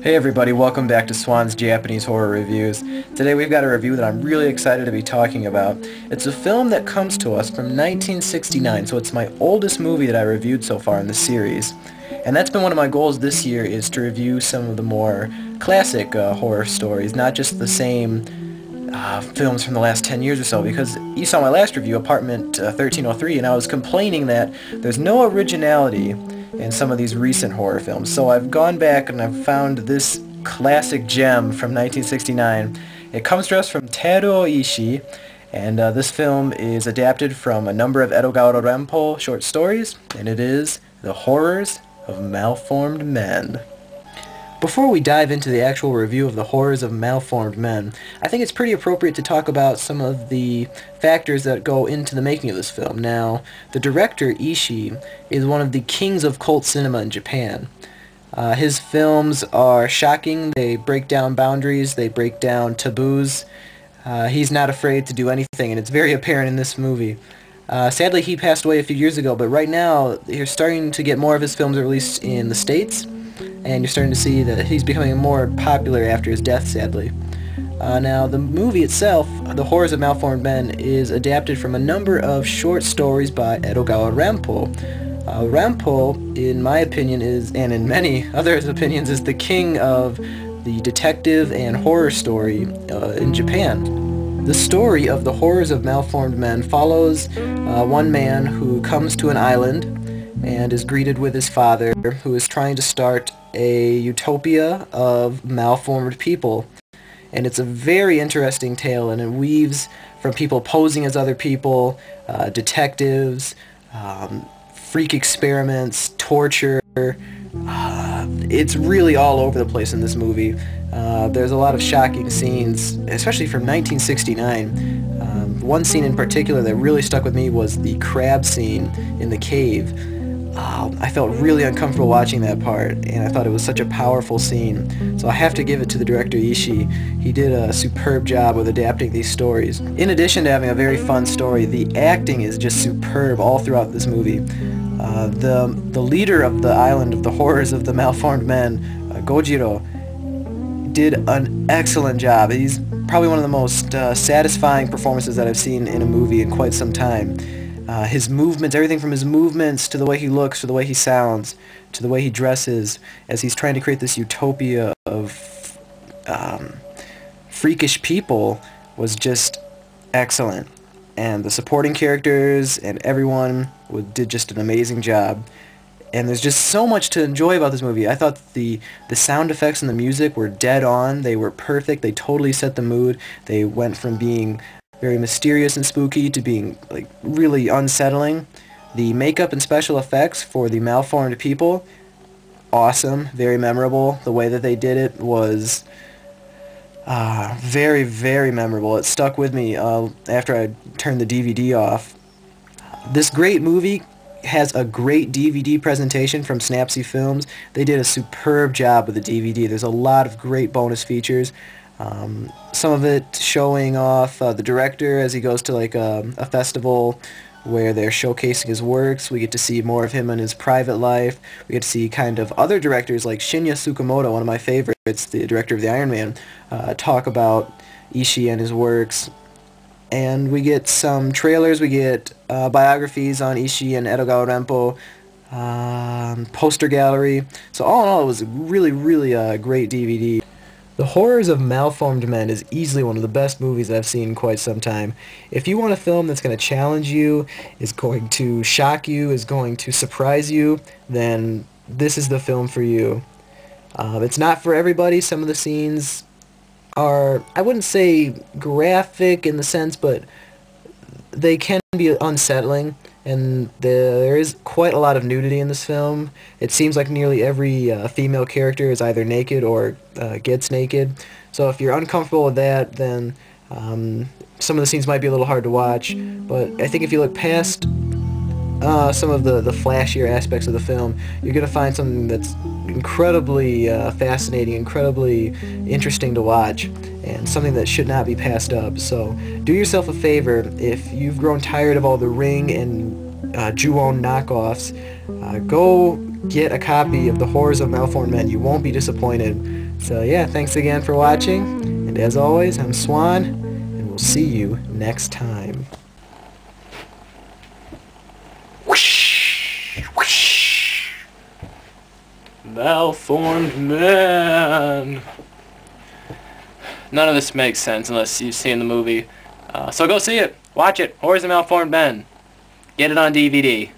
Hey everybody, welcome back to Swan's Japanese Horror Reviews. Today we've got a review that I'm really excited to be talking about. It's a film that comes to us from 1969, so it's my oldest movie that I reviewed so far in the series. And that's been one of my goals this year, is to review some of the more classic horror stories, not just the same films from the last 10 years or so, because you saw my last review, Apartment 1303, and I was complaining that there's no originality in some of these recent horror films. So I've gone back and I've found this classic gem from 1969. It comes to us from Teruo Ishii, and this film is adapted from a number of Edogawa Rampo short stories, and it is The Horrors of Malformed Men. Before we dive into the actual review of The Horrors of Malformed Men, I think it's pretty appropriate to talk about some of the factors that go into the making of this film. Now, the director, Ishii, is one of the kings of cult cinema in Japan. His films are shocking. They break down boundaries. They break down taboos. He's not afraid to do anything, and it's very apparent in this movie. Sadly, he passed away a few years ago, but right now, you're starting to get more of his films released in the States, and you're starting to see that he's becoming more popular after his death, sadly. Now, the movie itself, The Horrors of Malformed Men, is adapted from a number of short stories by Edogawa Rampo. Rampo, in my opinion, and in many others' opinions, is the king of the detective and horror story in Japan. The story of The Horrors of Malformed Men follows one man who comes to an island and is greeted with his father, who is trying to start a utopia of malformed people. And it's a very interesting tale, and it weaves from people posing as other people, detectives, freak experiments, torture. It's really all over the place in this movie. There's a lot of shocking scenes, especially from 1969. One scene in particular that really stuck with me was the crab scene in the cave. I felt really uncomfortable watching that part, and I thought it was such a powerful scene. So I have to give it to the director Ishii. He did a superb job with adapting these stories. In addition to having a very fun story, the acting is just superb all throughout this movie. The leader of the island of the horrors of the malformed men, Gojiro, did an excellent job. He's probably one of the most satisfying performances that I've seen in a movie in quite some time. His movements, everything from his movements to the way he looks, to the way he sounds, to the way he dresses, as he's trying to create this utopia of freakish people, was just excellent. And the supporting characters and everyone did just an amazing job. And there's just so much to enjoy about this movie. I thought the sound effects and the music were dead on. They were perfect. They totally set the mood. They went from being very mysterious and spooky to being like really unsettling. The makeup and special effects for the malformed people, awesome, very memorable. The way that they did it was very, very memorable. It stuck with me after I turned the DVD off. This great movie has a great DVD presentation from Synapse Films. They did a superb job with the DVD. There's a lot of great bonus features. Some of it showing off the director as he goes to like a festival where they're showcasing his works. We get to see more of him in his private life. We get to see kind of other directors like Shinya Tsukamoto, one of my favorites, the director of the Iron Man, talk about Ishii and his works. And we get some trailers, we get biographies on Ishii and Edogawa Rampo, poster gallery. So all in all, it was really, really a great DVD. The Horrors of Malformed Men is easily one of the best movies I've seen in quite some time. If you want a film that's going to challenge you, is going to shock you, is going to surprise you, then this is the film for you. It's not for everybody. Some of the scenes are, I wouldn't say graphic in the sense, but they can be unsettling, and there is quite a lot of nudity in this film. It seems like nearly every female character is either naked or gets naked. So if you're uncomfortable with that, then some of the scenes might be a little hard to watch. But I think if you look past some of the flashier aspects of the film, you're going to find something that's incredibly fascinating, incredibly interesting to watch, and something that should not be passed up. So do yourself a favor, if you've grown tired of all the Ring and Ju-On knockoffs, go get a copy of The Horrors of Malformed Men. You won't be disappointed. So yeah, thanks again for watching, and as always, I'm Swan, and we'll see you next time. Whoosh, whoosh. Malformed man. None of this makes sense unless you've seen the movie. So go see it. Watch it. Horrors of Malformed Men. Get it on DVD.